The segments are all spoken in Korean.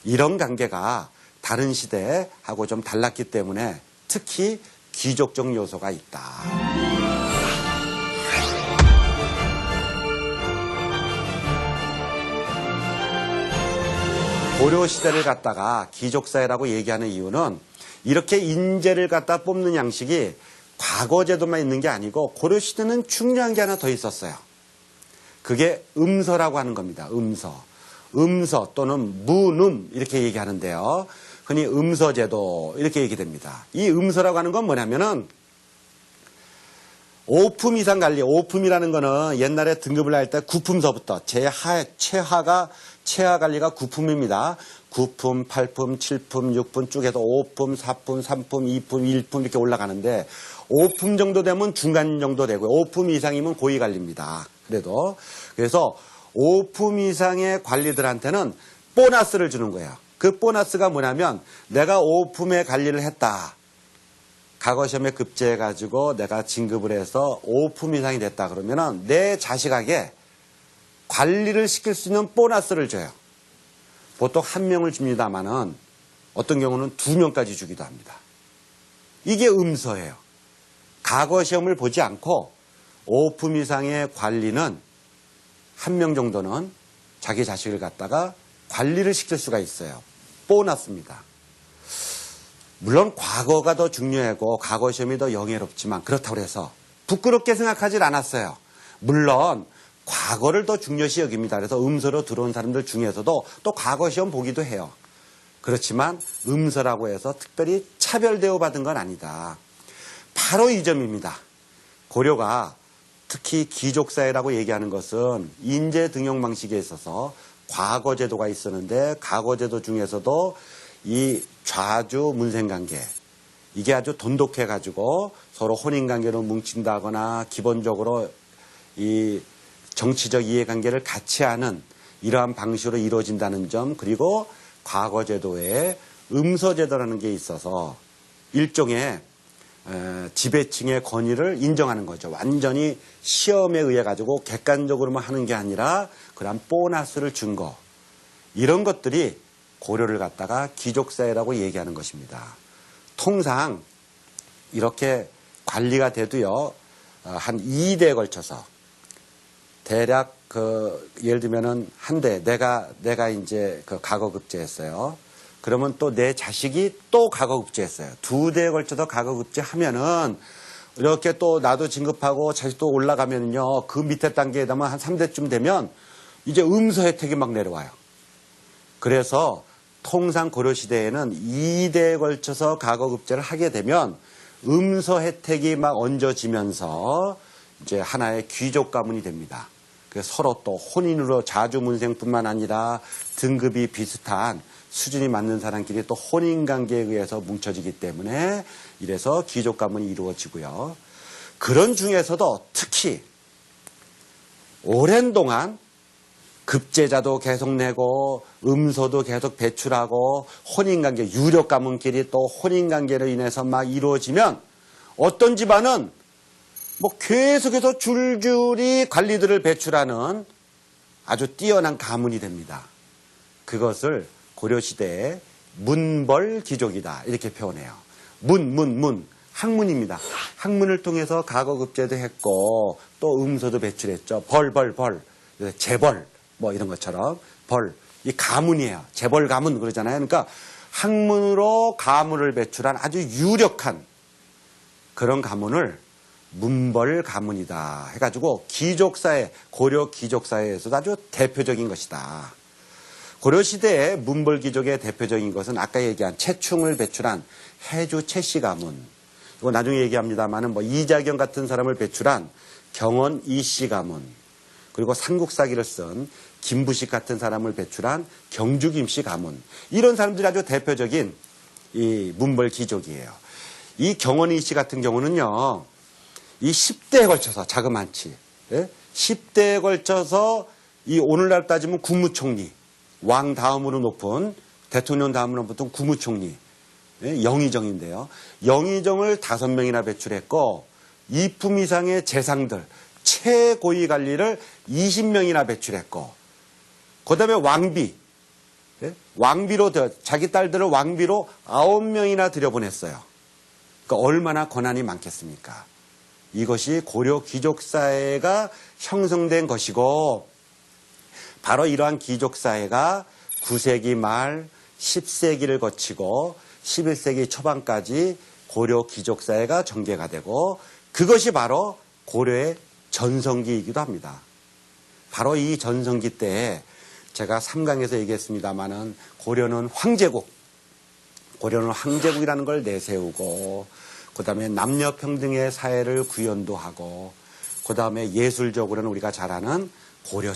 이런 관계가 다른 시대하고 좀 달랐기 때문에 특히 귀족적 요소가 있다. 고려시대를 갖다가 귀족사회라고 얘기하는 이유는 이렇게 인재를 갖다 뽑는 양식이 과거제도만 있는 게 아니고 고려시대는 중요한 게 하나 더 있었어요. 그게 음서라고 하는 겁니다. 음서 또는 문음 이렇게 얘기하는데요. 흔히 음서제도 이렇게 얘기됩니다. 이 음서라고 하는 건 뭐냐면은 5품 이상 관리, 5품이라는 거는 옛날에 등급을 할 때 9품서부터 최하 관리가 9품입니다. 9품, 8품, 7품, 6품 쭉 해서 5품, 4품, 3품, 2품, 1품 이렇게 올라가는데 5품 정도 되면 중간 정도 되고요. 5품 이상이면 고위 관리입니다. 그래서 5품 이상의 관리들한테는 보너스를 주는 거예요. 그 보너스가 뭐냐면 내가 5품의 관리를 했다. 과거 시험에 급제해가지고 내가 진급을 해서 5품 이상이 됐다 그러면은 내 자식에게 관리를 시킬 수 있는 보너스를 줘요. 보통 1명을 줍니다만은 어떤 경우는 2명까지 주기도 합니다. 이게 음서예요. 과거 시험을 보지 않고 5품 이상의 관리는 1명 정도는 자기 자식을 갖다가 관리를 시킬 수가 있어요. 보너스입니다. 물론 과거가 더 중요하고 과거 시험이 더 영예롭지만 그렇다고 해서 부끄럽게 생각하질 않았어요. 물론 과거를 더 중요시 여깁니다. 그래서 음서로 들어온 사람들 중에서도 또 과거 시험 보기도 해요. 그렇지만 음서라고 해서 특별히 차별 대우받은 건 아니다. 바로 이 점입니다. 고려가 특히 귀족사회라고 얘기하는 것은 인재 등용 방식에 있어서 과거 제도가 있었는데 과거 제도 중에서도 이 좌주 문생관계 이게 아주 돈독해 가지고 서로 혼인관계로 뭉친다거나 기본적으로 이 정치적 이해관계를 같이 하는 이러한 방식으로 이루어진다는 점 그리고 과거 제도에 음서제도라는 게 있어서 일종의 지배층의 권위를 인정하는 거죠. 완전히 시험에 의해 가지고 객관적으로만 하는 게 아니라 그런 보너스를 준 거 이런 것들이 고려를 갖다가 귀족사회라고 얘기하는 것입니다. 통상 이렇게 관리가 돼도요 한 2대에 걸쳐서 대략 예를 들면은 한 대 내가 이제 과거급제했어요. 그러면 또 내 자식이 또 과거급제했어요. 2대에 걸쳐서 과거급제하면은 이렇게 또 나도 진급하고 자식도 올라가면요 그 밑에 단계에다만 한 3대쯤 되면 이제 음서 혜택이 막 내려와요. 그래서 통상 고려시대에는 2대에 걸쳐서 과거급제를 하게 되면 음서 혜택이 막 얹어지면서 이제 하나의 귀족 가문이 됩니다. 그래서 서로 또 혼인으로 자주문생뿐만 아니라 등급이 비슷한 수준이 맞는 사람끼리 또 혼인관계에 의해서 뭉쳐지기 때문에 이래서 귀족 가문이 이루어지고요. 그런 중에서도 특히 오랜 동안 급제자도 계속 내고 음서도 계속 배출하고 혼인관계 유력 가문끼리 또 혼인관계로 인해서 막 이루어지면 어떤 집안은 뭐 계속해서 줄줄이 관리들을 배출하는 아주 뛰어난 가문이 됩니다. 그것을 고려시대의 문벌귀족이다 이렇게 표현해요. 문 학문입니다. 학문을 통해서 과거급제도 했고 또 음서도 배출했죠. 벌 재벌 뭐 이런 것처럼 이 가문이에요. 재벌 가문 그러잖아요. 그러니까 학문으로 가문을 배출한 아주 유력한 그런 가문을 문벌 가문이다 해가지고 귀족사회 고려 귀족사회에서도 아주 대표적인 것이다. 고려시대의 문벌귀족의 대표적인 것은 아까 얘기한 최충을 배출한 해주 최씨 가문 이거 나중에 얘기합니다만은 뭐 이자경 같은 사람을 배출한 경원 이씨 가문 그리고 삼국사기를 쓴 김부식 같은 사람을 배출한 경주 김씨 가문 이런 사람들이 아주 대표적인 이 문벌귀족이에요. 이 경원 이씨 같은 경우는요 이 10대에 걸쳐서 자그만치 10대에 걸쳐서 이 오늘날 따지면 국무총리 왕 다음으로 높은 대통령 다음으로 높은 국무총리 영의정인데요. 영의정을 5명이나 배출했고 2품 이상의 재상들 최고위 관리를 20명이나 배출했고 그다음에 왕비 예? 왕비로 자기 딸들을 왕비로 9명이나 들여보냈어요. 그러니까 얼마나 권한이 많겠습니까? 이것이 고려 귀족사회가 형성된 것이고 바로 이러한 귀족사회가 9세기 말 10세기를 거치고 11세기 초반까지 고려 귀족사회가 전개가 되고 그것이 바로 고려의 전성기이기도 합니다. 바로 이 전성기 때에 제가 3강에서 얘기했습니다마는 고려는 황제국이라는 걸 내세우고 그 다음에 남녀평등의 사회를 구현도 하고 그 다음에 예술적으로는 우리가 잘 아는 고려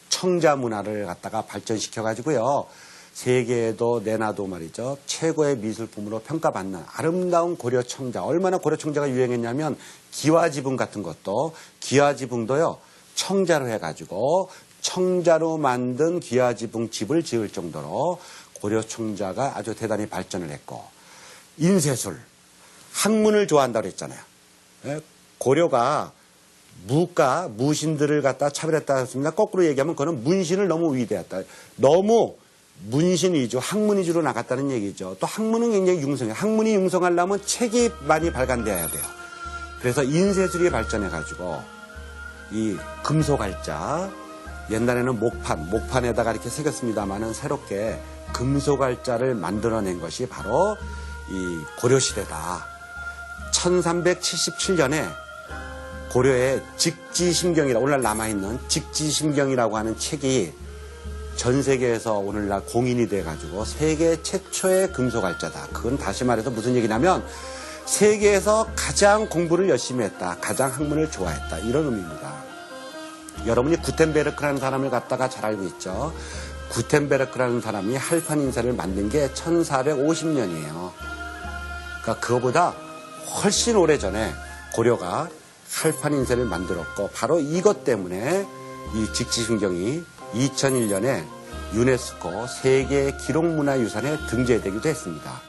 청자 문화를 갖다가 발전시켜 가지고요. 세계에도 내놔도 말이죠. 최고의 미술품으로 평가받는 아름다운 고려 청자. 얼마나 고려 청자가 유행했냐면 기와지붕 같은 것도 기와지붕도요. 청자로 해가지고 청자로 만든 기와지붕 집을 지을 정도로 고려 청자가 아주 대단히 발전을 했고 인쇄술, 학문을 좋아한다고 했잖아요. 고려가 무신들을 갖다 차별했다 했습니다. 거꾸로 얘기하면 그거는 문신을 너무 위대했다. 너무 문신 위주, 학문 위주로 나갔다는 얘기죠. 또 학문은 굉장히 융성해요. 학문이 융성하려면 책이 많이 발간돼야 돼요. 그래서 인쇄술이 발전해가지고 이 금소갈자, 옛날에는 목판에다가 이렇게 새겼습니다만은 새롭게 금소갈자를 만들어낸 것이 바로 이 고려시대다. 1377년에 고려의 직지심경이라 오늘날 남아있는 직지심경이라고 하는 책이 전 세계에서 오늘날 공인이 돼가지고 세계 최초의 금소갈자다. 그건 다시 말해서 무슨 얘기냐면 세계에서 가장 공부를 열심히 했다. 가장 학문을 좋아했다. 이런 의미입니다. 여러분이 구텐베르크라는 사람을 갖다가 잘 알고 있죠. 구텐베르크라는 사람이 할판 인쇄를 만든 게 1450년이에요. 그러니까 그거보다 훨씬 오래전에 고려가 할판 인쇄를 만들었고 바로 이것 때문에 이 직지심경이 2001년에 유네스코 세계 기록문화유산에 등재되기도 했습니다.